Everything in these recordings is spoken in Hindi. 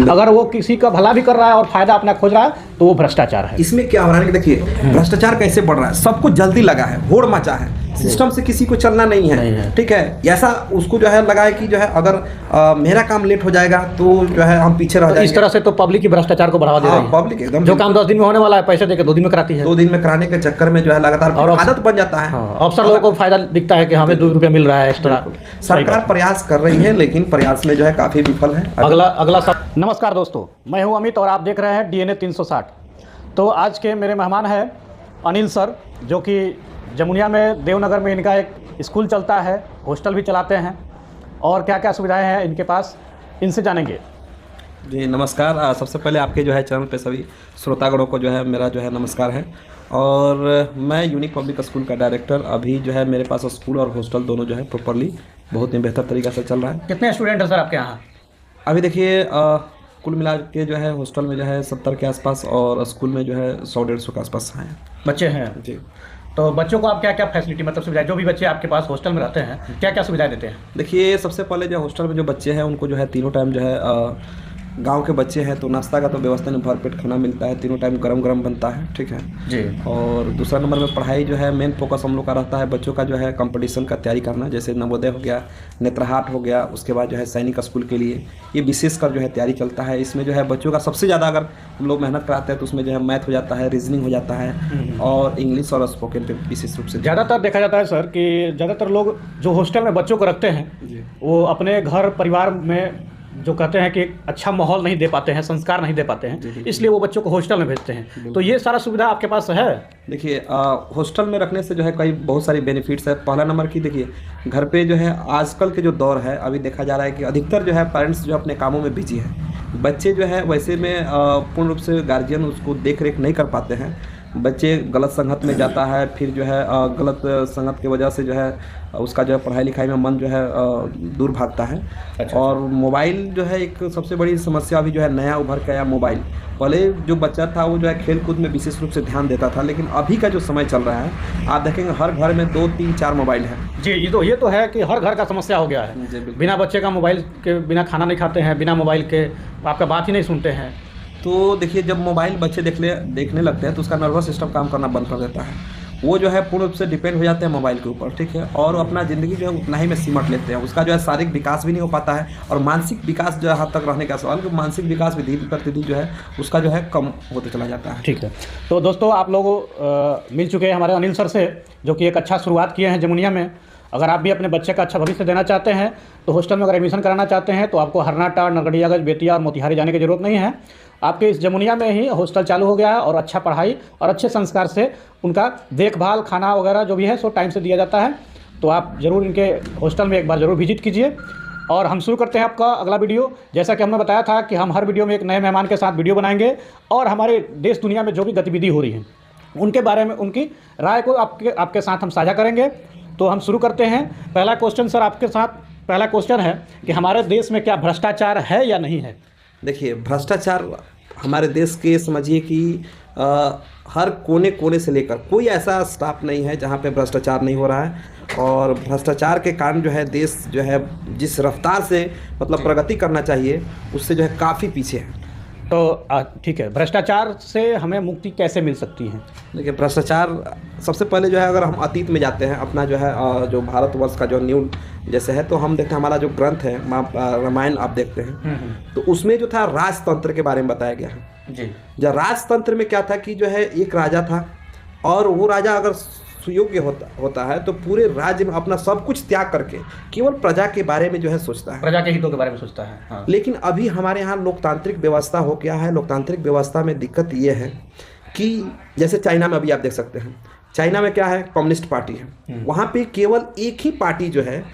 अगर वो किसी का भला भी कर रहा है और फायदा अपना खोज रहा है तो वो भ्रष्टाचार है। इसमें क्या हो रहा है कि देखिए भ्रष्टाचार कैसे बढ़ रहा है, सबको जल्दी लगा है, होड़ मचा है, सिस्टम से किसी को चलना नहीं है, ठीक है। ऐसा उसको जो है लगा है कि जो है अगर मेरा काम लेट हो जाएगा तो जो है हम पीछे रह जाएंगे। इस तरह से तो पब्लिक ही भ्रष्टाचार को बढ़ावा दे रही है। पब्लिक एकदम जो काम 10 दिन में होने वाला है पैसे देकर 2 दिन में कराती है। 2 दिन में कराने के चक्कर में जो है लगातार और आदत बन जाता है। अफसर लोगों को फायदा दिखता है कि हमें 2 रुपये मिल रहा है एक्स्ट्रा। सरकार प्रयास कर रही है लेकिन प्रयास में जो है काफी विफल है। अगला नमस्कार दोस्तों, मैं हूं अमित और आप देख रहे हैं DNA 360। तो आज के मेरे मेहमान हैं अनिल सर, जो कि जमुनिया में देवनगर में इनका एक स्कूल चलता है, हॉस्टल भी चलाते हैं और क्या क्या सुविधाएं हैं इनके पास, इनसे जानेंगे। जी नमस्कार। सबसे पहले आपके जो है चैनल पे सभी श्रोतागणों को जो है मेरा जो है नमस्कार है। और मैं यूनिक पब्लिक स्कूल का डायरेक्टर, अभी जो है मेरे पास स्कूल और हॉस्टल दोनों जो है प्रॉपरली बहुत ही बेहतर तरीक़ा से चल रहा है। कितने स्टूडेंट हैं सर आपके यहाँ? अभी देखिए कुल मिला के जो है हॉस्टल में जो है 70 के आसपास और स्कूल में जो है 100-150 के आसपास हैं बच्चे हैं जी। तो बच्चों को आप क्या क्या फैसिलिटी मतलब सुविधाएं, जो भी बच्चे आपके पास हॉस्टल में रहते हैं क्या क्या सुविधाएं देते हैं? देखिए सबसे पहले जो हॉस्टल में जो बच्चे हैं उनको जो है तीनों टाइम जो है गांव के बच्चे हैं तो नाश्ता का तो व्यवस्था नहीं, भरपेट खाना मिलता है, तीनों टाइम गरम गरम बनता है, ठीक है जी। और दूसरा नंबर में पढ़ाई जो है मेन फोकस हम लोग का रहता है बच्चों का जो है कंपटीशन का तैयारी करना, जैसे नवोदय हो गया, नेत्रहाट हो गया, उसके बाद जो है सैनिक स्कूल के लिए ये विशेषकर जो है तैयारी चलता है। इसमें जो है बच्चों का सबसे ज़्यादा अगर हम लोग मेहनत कराते हैं तो उसमें जो है मैथ हो जाता है, रीजनिंग हो जाता है और इंग्लिश और स्पोकन पे विशेष रूप से ज़्यादातर देखा जाता है सर कि ज़्यादातर लोग जो हॉस्टल में बच्चों को रखते हैं वो अपने घर परिवार में जो कहते हैं कि अच्छा माहौल नहीं दे पाते हैं, संस्कार नहीं दे पाते हैं, इसलिए वो बच्चों को हॉस्टल में भेजते हैं। तो ये सारा सुविधा आपके पास है? देखिए हॉस्टल में रखने से जो है कई बहुत सारी बेनिफिट्स है। पहला नंबर की देखिए घर पे जो है आजकल के जो दौर है अभी देखा जा रहा है कि अधिकतर जो है पेरेंट्स जो अपने कामों में बिजी है, बच्चे जो है वैसे में पूर्ण रूप से गार्जियन उसको देख रेख नहीं कर पाते हैं, बच्चे गलत संगत में जाता है, फिर जो है गलत संगत की वजह से जो है उसका जो है पढ़ाई लिखाई में मन जो है दूर भागता है। अच्छा। और मोबाइल जो है एक सबसे बड़ी समस्या अभी जो है नया उभर के आया मोबाइल। पहले जो बच्चा था वो जो है खेल कूद में विशेष रूप से ध्यान देता था, लेकिन अभी का जो समय चल रहा है आप देखेंगे हर घर में 2, 3, 4 मोबाइल है। जी ये तो है कि हर घर का समस्या हो गया है। बिना बच्चे का मोबाइल के बिना खाना नहीं खाते हैं, बिना मोबाइल के आपका बात ही नहीं सुनते हैं। तो देखिए जब मोबाइल बच्चे देखने लगते हैं तो उसका नर्वस सिस्टम काम करना बंद कर देता है, वो जो है पूर्ण रूप से डिपेंड हो जाते हैं मोबाइल के ऊपर, ठीक है, और अपना ज़िंदगी जो है उतना ही में सिमट लेते हैं। उसका जो है शारीरिक विकास भी नहीं हो पाता है और मानसिक विकास जो है हद तक रहने का सवाल, कि मानसिक विकास भी धीरे प्रतिदिन जो है उसका जो है कम होते चला जाता है। ठीक है। तो दोस्तों आप लोग मिल चुके हैं हमारे अनिल सर से, जो कि एक अच्छा शुरुआत किए हैं जमुनिया में। अगर आप भी अपने बच्चे का अच्छा भविष्य देना चाहते हैं तो हॉस्टल में अगर एडमिशन कराना चाहते हैं तो आपको हरनाटाड़, नरकटियागंज, बेतिया और मोतिहारी जाने की ज़रूरत नहीं है। आपके इस जमुनिया में ही हॉस्टल चालू हो गया है और अच्छा पढ़ाई और अच्छे संस्कार से उनका देखभाल, खाना वगैरह जो भी है सो टाइम से दिया जाता है। तो आप ज़रूर इनके हॉस्टल में एक बार ज़रूर विजिट कीजिए। और हम शुरू करते हैं आपका अगला वीडियो। जैसा कि हमने बताया था कि हम हर वीडियो में एक नए मेहमान के साथ वीडियो बनाएंगे और हमारे देश दुनिया में जो भी गतिविधि हो रही है उनके बारे में, उनकी राय को आपके साथ हम साझा करेंगे। तो हम शुरू करते हैं। पहला क्वेश्चन सर आपके साथ, पहला क्वेश्चन है कि हमारे देश में क्या भ्रष्टाचार है या नहीं है? देखिए भ्रष्टाचार हमारे देश के समझिए कि हर कोने कोने से लेकर कोई ऐसा स्टाफ नहीं है जहाँ पे भ्रष्टाचार नहीं हो रहा है। और भ्रष्टाचार के कारण जो है देश जो है जिस रफ्तार से मतलब प्रगति करना चाहिए उससे जो है काफ़ी पीछे है। तो ठीक है, भ्रष्टाचार से हमें मुक्ति कैसे मिल सकती है? देखिए भ्रष्टाचार सबसे पहले जो है अगर हम अतीत में जाते हैं, अपना जो है जो भारतवर्ष का जो न्यू जैसे है, तो हम देखते हैं हमारा जो ग्रंथ है रामायण आप देखते हैं तो उसमें जो था राजतंत्र के बारे में बताया गया है जी। जब राजतंत्र में क्या था कि जो है एक राजा था और वो राजा अगर सुयोग्य होता है तो पूरे राज्य में अपना सब कुछ त्याग करके केवल प्रजा के बारे में जो है सोचता है, प्रजा के हितों के बारे में सोचता है। हाँ। लेकिन अभी हमारे यहाँ लोकतांत्रिक व्यवस्था हो गया है। लोकतांत्रिक व्यवस्था में दिक्कत ये है कि जैसे चाइना में अभी आप देख सकते हैं, चाइना में क्या है, कम्युनिस्ट पार्टी है, वहाँ पे केवल एक ही पार्टी जो है,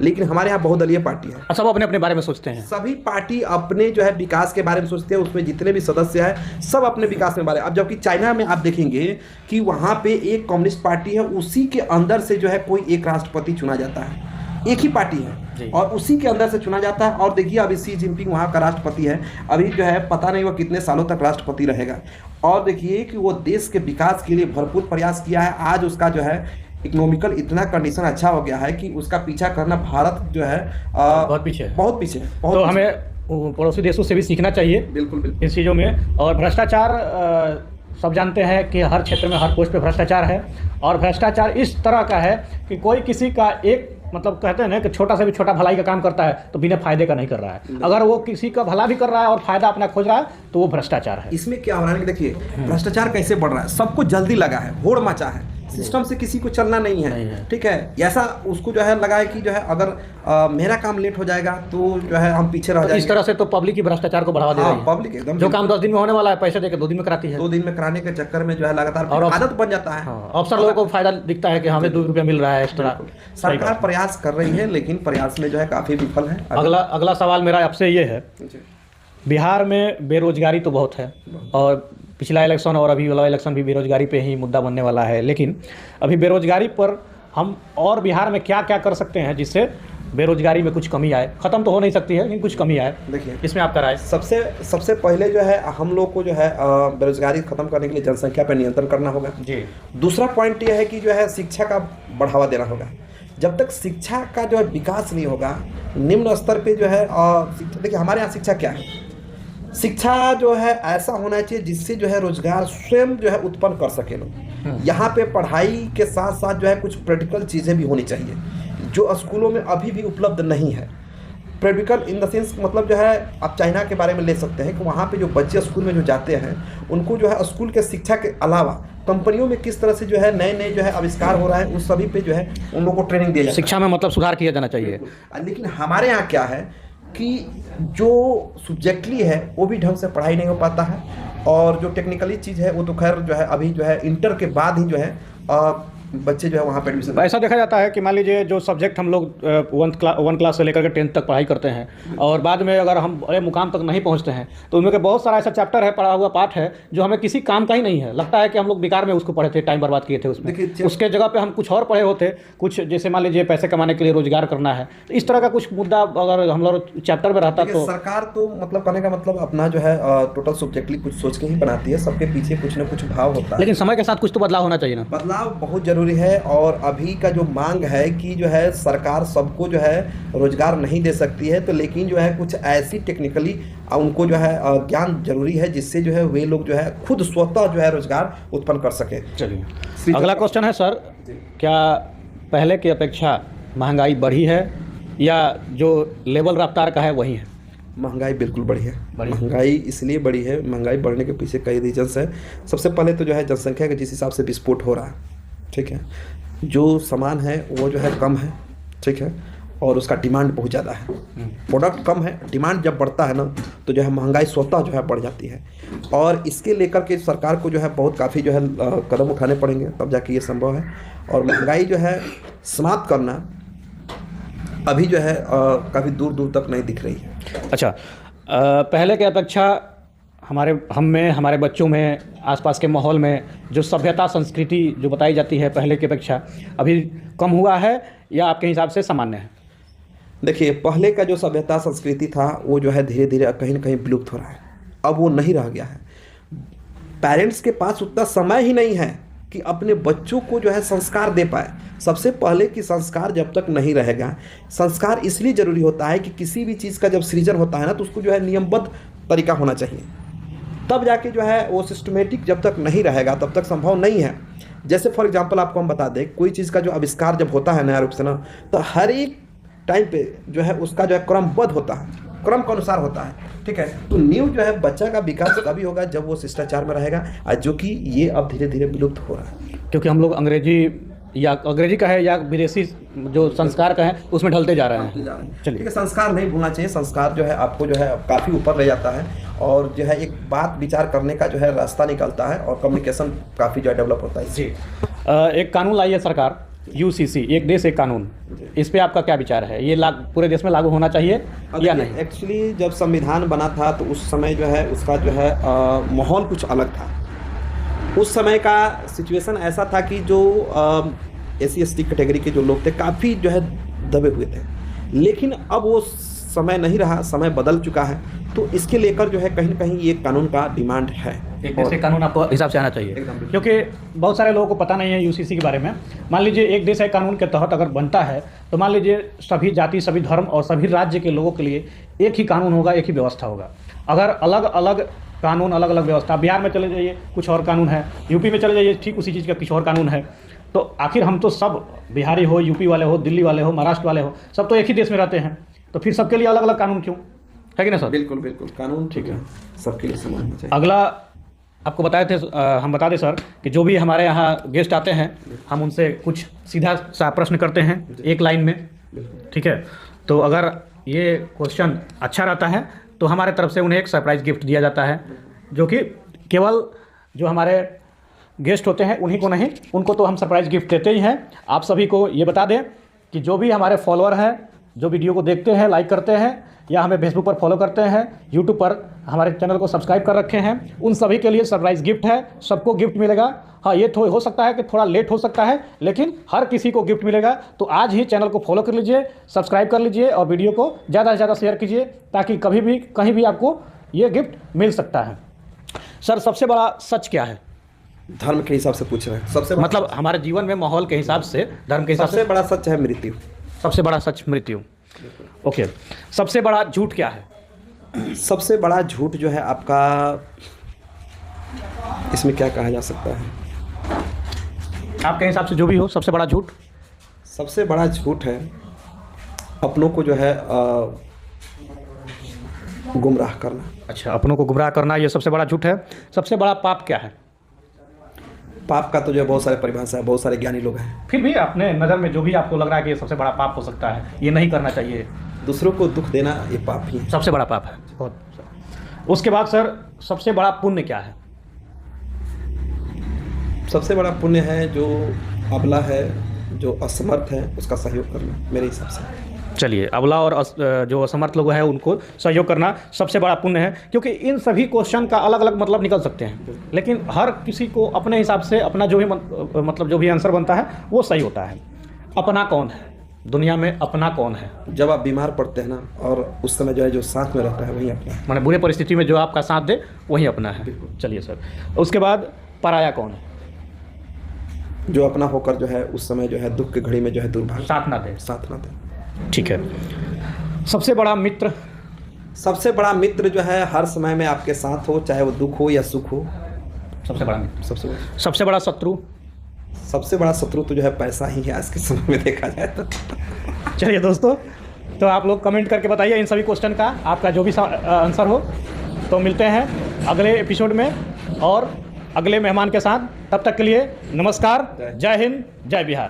लेकिन हमारे यहाँ बहुदलीय पार्टी है। सब अपने अपने बारे में सोचते हैं, सभी पार्टी अपने जो है विकास के बारे में सोचते हैं, उसमें जितने भी सदस्य हैं सब अपने विकास में बारे। अब जबकि चाइना में आप देखेंगे कि वहाँ पे एक कम्युनिस्ट पार्टी है, उसी के अंदर से जो है कोई एक राष्ट्रपति चुना जाता है, एक ही पार्टी है और उसी के अंदर से चुना जाता है। और देखिए अभी शी जिनपिंग वहाँ का राष्ट्रपति है, अभी जो है पता नहीं वो कितने सालों तक राष्ट्रपति रहेगा। और देखिए कि वो देश के विकास के लिए भरपूर प्रयास किया है। आज उसका जो है इकोनॉमिकल इतना कंडीशन अच्छा हो गया है कि उसका पीछा करना भारत जो है बहुत पीछे है। बहुत पीछे। तो हमें पड़ोसी देशों से भी सीखना चाहिए बिल्कुल बिल्कुल। इस चीज़ों में। और भ्रष्टाचार सब जानते हैं कि हर क्षेत्र में हर पोस्ट पे भ्रष्टाचार है, और भ्रष्टाचार इस तरह का है कि कोई किसी का एक मतलब कहते हैं ना कि छोटा से भी छोटा भलाई का काम करता है तो बिना फायदे का नहीं कर रहा है। अगर वो किसी का भला भी कर रहा है और फायदा अपना खोज रहा है तो वो भ्रष्टाचार है। इसमें क्या हो रहा है कि देखिए भ्रष्टाचार कैसे बढ़ रहा है, सबको जल्दी लगा है, होड़ मचा है, सिस्टम से किसी को चलना नहीं है, ठीक है। ऐसा उसको जो है लगा है कि जो है अगर मेरा काम लेट हो जाएगा तो जो है हम पीछे रह जाएंगे। इस तरह से तो पब्लिक ही भ्रष्टाचार को बढ़ावा दे रही है। पब्लिक एकदम जो काम 10 दिन में होने वाला है पैसे देकर 2 दिन में कराती है। 2 दिन में कराने के चक्कर में जो है लगातार और आदत बन जाता है। अफसर लोगों को फायदा दिखता है कि हमें 2 रुपया मिल रहा है एक्स्ट्रा। सरकार प्रयास कर रही है लेकिन प्रयास में जो है काफी विफल है। अगला सवाल मेरा आपसे ये है, बिहार में बेरोजगारी तो बहुत है और पिछला इलेक्शन और अभी वाला इलेक्शन भी बेरोजगारी पे ही मुद्दा बनने वाला है, लेकिन अभी बेरोजगारी पर हम और बिहार में क्या क्या कर सकते हैं जिससे बेरोजगारी में कुछ कमी आए? खत्म तो हो नहीं सकती है लेकिन कुछ कमी आए। देखिए इसमें आपका राय? सबसे पहले जो है हम लोग को जो है बेरोजगारी खत्म करने के लिए जनसंख्या पर नियंत्रण करना होगा जी। दूसरा पॉइंट यह है कि जो है शिक्षा का बढ़ावा देना होगा। जब तक शिक्षा का जो है विकास नहीं होगा, निम्न स्तर पे जो है देखिए हमारे यहाँ शिक्षा क्या है, शिक्षा जो है ऐसा होना चाहिए जिससे जो है रोजगार स्वयं जो है उत्पन्न कर सके लोग। यहाँ पे पढ़ाई के साथ साथ जो है कुछ प्रैक्टिकल चीज़ें भी होनी चाहिए जो स्कूलों में अभी भी उपलब्ध नहीं है। प्रैक्टिकल इन द सेंस मतलब जो है आप चाइना के बारे में ले सकते हैं कि वहाँ पे जो बच्चे स्कूल में जो जाते हैं उनको जो है स्कूल के शिक्षा के अलावा कंपनियों में किस तरह से जो है नए नए जो है आविष्कार हो रहा है उस सभी पे जो है उन लोगों को ट्रेनिंग दिया जाए। शिक्षा में मतलब सुधार किया जाना चाहिए। लेकिन हमारे यहाँ क्या है कि जो सब्जेक्टली है वो भी ढंग से पढ़ाई नहीं हो पाता है, और जो टेक्निकली चीज़ है वो तो खैर जो है अभी जो है इंटर के बाद ही जो है बच्चे जो है वहाँ पर एडमिशन। ऐसा देखा जाता है कि मान लीजिए जो सब्जेक्ट हम लोग 1 क्लास से लेकर के 10th तक पढ़ाई करते हैं और बाद में अगर हम बड़े मुकाम तक नहीं पहुँचते हैं तो उनमें के बहुत सारा ऐसा चैप्टर है, पढ़ा हुआ पाठ है जो हमें किसी काम का ही नहीं है। लगता है कि हम लोग बेकार में उसको पढ़े थे, टाइम बर्बाद किए थे उसमें। उसके जगह पे हम कुछ और पढ़े होते, कुछ जैसे मान लीजिए पैसे कमाने के लिए रोजगार करना है, तो इस तरह का कुछ मुद्दा अगर हम लोग चैप्टर में रहता तो। सरकार तो मतलब कहने का मतलब अपना जो है टोटल सब्जेक्टली कुछ सोच के ही बनाती है, सबके पीछे कुछ ना कुछ भाव होता है। लेकिन समय के साथ कुछ तो बदलाव होना चाहिए ना। बदलाव बहुत जरूरी है, और अभी का जो मांग है कि जो है सरकार सबको जो है रोजगार नहीं दे सकती है, तो लेकिन जो है कुछ ऐसी टेक्निकली उनको जो है ज्ञान जरूरी है जिससे जो है वे लोग जो है खुद स्वतः जो है रोजगार उत्पन्न कर सके। चलिए अगला क्वेश्चन है सर, क्या पहले की अपेक्षा महंगाई बढ़ी है या जो लेवल रफ्तार का है वही है? महंगाई बिल्कुल बढ़ी है। महंगाई इसलिए बढ़ी है, महंगाई बढ़ने के पीछे कई रीजन्स है। सबसे पहले तो जो है जनसंख्या के जिस हिसाब से विस्फोट हो रहा है, ठीक है, जो सामान है वो जो है कम है, ठीक है, और उसका डिमांड बहुत ज़्यादा है। प्रोडक्ट कम है, डिमांड जब बढ़ता है ना तो जो है महंगाई स्वतः जो है बढ़ जाती है, और इसके लेकर के सरकार को जो है बहुत काफ़ी जो है कदम उठाने पड़ेंगे तब जाके ये संभव है। और महंगाई जो है समाप्त करना अभी जो है काफ़ी दूर दूर तक नहीं दिख रही है। अच्छा, पहले की अपेक्षा हमारे बच्चों में, आसपास के माहौल में जो सभ्यता संस्कृति जो बताई जाती है पहले की अपेक्षा अभी कम हुआ है या आपके हिसाब से सामान्य है? देखिए पहले का जो सभ्यता संस्कृति था वो जो है धीरे धीरे कहीं ना कहीं विलुप्त हो रहा है, अब वो नहीं रह गया है। पेरेंट्स के पास उतना समय ही नहीं है कि अपने बच्चों को जो है संस्कार दे पाए। सबसे पहले कि संस्कार जब तक नहीं रहेगा, संस्कार इसलिए ज़रूरी होता है कि किसी भी चीज़ का जब सृजन होता है ना तो उसको जो है नियमबद्ध तरीका होना चाहिए, तब जाके जो है वो सिस्टमेटिक जब तक नहीं रहेगा तब तक संभव नहीं है। जैसे फॉर एग्जांपल आपको हम बता दें, कोई चीज़ का जो आविष्कार जब होता है नया रूप से ना, तो हर एक टाइम पे जो है उसका जो है क्रमबद्ध होता है, क्रम के अनुसार होता है, ठीक है। तो न्यू जो है बच्चा का विकास तभी होगा जब वो शिष्टाचार में रहेगा, जो कि ये अब धीरे धीरे विलुप्त हो रहा है। क्योंकि हम लोग अंग्रेजी का है या विदेशी जो संस्कार का है उसमें ढलते जा रहे हैं। चलिए, ठीक है, संस्कार नहीं भूलना चाहिए। संस्कार जो है आपको जो है काफ़ी ऊपर ले जाता है, और जो है एक बात विचार करने का जो है रास्ता निकलता है, और कम्युनिकेशन काफ़ी जो है डेवलप होता है। जी, एक कानून लाई है सरकार, UCC, एक देश एक कानून, इस पे आपका क्या विचार है? ये पूरे देश में लागू होना चाहिए या नहीं? एक्चुअली जब संविधान बना था तो उस समय जो है उसका जो है माहौल कुछ अलग था। उस समय का सिचुएशन ऐसा था कि जो SC/ST कैटेगरी के जो लोग थे काफ़ी जो है दबे हुए थे, लेकिन अब वो समय नहीं रहा, समय बदल चुका है। तो इसके लेकर जो है कहीं ना कहीं ये कानून का डिमांड है। एक देश एक कानून आपको हिसाब से आना चाहिए, एकदम बिल्कुल। क्योंकि बहुत सारे लोगों को पता नहीं है यूसीसी के बारे में। मान लीजिए एक देश एक कानून के तहत अगर बनता है तो मान लीजिए सभी जाति, सभी धर्म और सभी राज्य के लोगों के लिए एक ही कानून होगा, एक ही व्यवस्था होगा। अगर अलग अलग कानून, अलग अलग व्यवस्था, बिहार में चले जाइए कुछ और कानून है, यूपी में चले जाइए ठीक उसी चीज़ का कुछ और कानून है, तो आखिर हम तो सब बिहारी हो, यूपी वाले हो, दिल्ली वाले हो, महाराष्ट्र वाले हो, सब तो एक ही देश में रहते हैं, तो फिर सबके लिए अलग अलग कानून क्यों, है कि ना सर? बिल्कुल बिल्कुल, कानून ठीक है, सबके लिए समान होना चाहिए। अगला आपको बताए थे, हम बता दें सर कि जो भी हमारे यहाँ गेस्ट आते हैं हम उनसे कुछ सीधा सा प्रश्न करते हैं एक लाइन में, ठीक है? तो अगर ये क्वेश्चन अच्छा रहता है तो हमारे तरफ से उन्हें एक सरप्राइज़ गिफ्ट दिया जाता है, जो कि केवल जो हमारे गेस्ट होते हैं उन्हीं को नहीं, उनको तो हम सरप्राइज़ गिफ्ट देते ही हैं। आप सभी को ये बता दें कि जो भी हमारे फॉलोअर हैं, जो वीडियो को देखते हैं, लाइक करते हैं या हमें फेसबुक पर फॉलो करते हैं, यूट्यूब पर हमारे चैनल को सब्सक्राइब कर रखे हैं, उन सभी के लिए सरप्राइज़ गिफ्ट है, सबको गिफ्ट मिलेगा। हाँ, ये हो सकता है कि थोड़ा लेट हो सकता है, लेकिन हर किसी को गिफ्ट मिलेगा। तो आज ही चैनल को फॉलो कर लीजिए, सब्सक्राइब कर लीजिए और वीडियो को ज़्यादा से ज़्यादा शेयर कीजिए, ताकि कभी भी कहीं भी आपको ये गिफ्ट मिल सकता है। सर, सबसे बड़ा सच क्या है? धर्म के हिसाब से पूछ रहे हैं, सबसे बड़ा, मतलब हमारे जीवन में माहौल के हिसाब से, धर्म के हिसाब से सबसे बड़ा सच है मृत्यु। सबसे बड़ा सच मृत्यु। ओके, सबसे बड़ा झूठ क्या है? सबसे बड़ा झूठ जो है आपका, इसमें क्या कहा जा सकता है, आपके हिसाब से जो भी हो, सबसे बड़ा झूठ? सबसे बड़ा झूठ है अपनों को जो है गुमराह करना। अच्छा, अपनों को गुमराह करना, ये सबसे बड़ा झूठ है। सबसे बड़ा पाप क्या है? पाप का तो जो है बहुत सारे परिभाषा है, बहुत सारे ज्ञानी लोग हैं। फिर भी अपने नज़र में जो भी आपको लग रहा है कि ये सबसे बड़ा पाप हो सकता है, ये नहीं करना चाहिए, दूसरों को दुख देना ये पाप ही है। सबसे बड़ा पाप है। बहुत। उसके बाद सर, सबसे बड़ा पुण्य क्या है? सबसे बड़ा पुण्य है जो अबला है, जो असमर्थ है, उसका सहयोग करना, मेरे हिसाब से। चलिए, अबला और जो असमर्थ लोग हैं उनको सहयोग करना सबसे बड़ा पुण्य है, क्योंकि इन सभी क्वेश्चन का अलग अलग मतलब निकल सकते हैं, लेकिन हर किसी को अपने हिसाब से अपना जो भी मतलब जो भी आंसर बनता है वो सही होता है। अपना कौन है दुनिया में? अपना कौन है? जब आप बीमार पड़ते हैं ना, और उस समय जो है जो साथ में रहता है वही अपना है। माने बुरे परिस्थिति में जो आपका साथ दे वही अपना है। चलिए सर, उसके बाद पराया कौन है? जो अपना होकर जो है उस समय जो है दुख की घड़ी में जो है दुर्भाग्य साथ ना दे। साथ ना दे। ठीक है। सबसे बड़ा मित्र? सबसे बड़ा मित्र जो है हर समय में आपके साथ हो, चाहे वो दुख हो या सुख हो। सबसे बड़ा मित्र। सबसे बड़ा, सबसे बड़ा शत्रु? सबसे बड़ा शत्रु तो जो है पैसा ही है आज के समय में देखा जाए तो। चलिए दोस्तों, तो आप लोग कमेंट करके बताइए इन सभी क्वेश्चन का आपका जो भी आंसर हो। तो मिलते हैं अगले एपिसोड में और अगले मेहमान के साथ। तब तक के लिए नमस्कार, जय हिंद, जय बिहार।